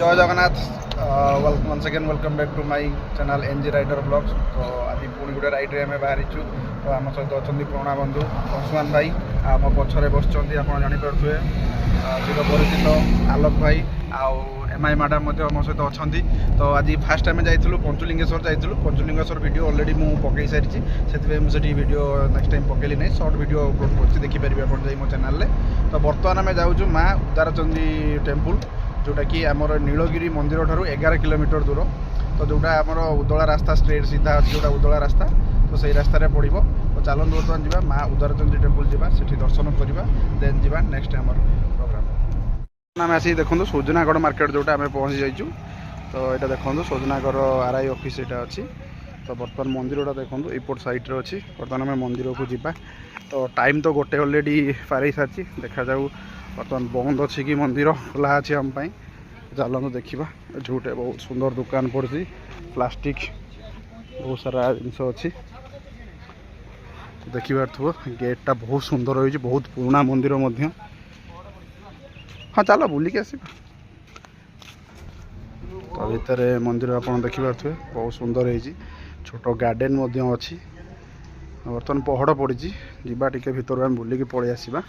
जय Jagannath once again welcome back to my channel NG rider blogs. तो आज पुणी गोटे राइड्रे आम बाहरी तो आम सहित अच्छा पुराणा बंधु अंशुमान भाई आम पछरे बस आप जापे चिरपरिचित आलोक भाई एम आई मैडम मो सहित अच्छा। तो आज फास्ट टाइम जाइलु पंचुलिंगेश्वर जाइलु पंचुलिंगेश्वर वीडियो अलरेडी मुझे पकई सारी से मुझे वीडियो नेक्स्ट टाइम पकेली नहीं सर्ट वीडियो अपलोड कर देखिपारे आप मो चैनल। तो बर्तमान आम जाऊँ माँ उदारचंदी टेम्पल जोटा कि आमर नीलगिरी मंदिर ठारू 11 किलोमीटर दूर। तो जोटा आमर उदला रास्ता स्ट्रेट सीधा अच्छी जोटा उदला रास्ता तो सही रास्तार पड़ो। तो चलते बर्तमान जावा माँ उदारचंदी टेम्पल जावा सेठी दर्शन करवा देन जावा नेक्स्ट आमर प्रोग्राम। आम आसी देखो सोजनागढ़ मार्केट जोटा आम पहुँची जाइचु। तो यहाँ देखो सोजनागढ़ आरआई ऑफिस यहाँ अच्छी। तो बर्तमान मंदिरटा देखो एपट साइड्रे अच्छी। बर्तमान आम मंदिर को जावा। तो टाइम तो गोटे अलरेडी पारे सारी देखा जाऊ बर्तमान बंद अच्छी कि मंदिर खोला अच्छी आम चलते देखा। झूठे बहुत सुंदर दुकान पड़ी प्लास्टिक बहुत सारा जिनस अच्छी देखिपार गेटा बहुत सुंदर हो बहुत पुराना मंदिर मध्य। हाँ चलो बुलिक आस। तो भितर मंदिर आप देखिपारे बहुत सुंदर हो छोट गार्डन अच्छी। बर्तमान पहाड़ पड़ी जावा टिके भर आम बुलिकी पलि आसवा।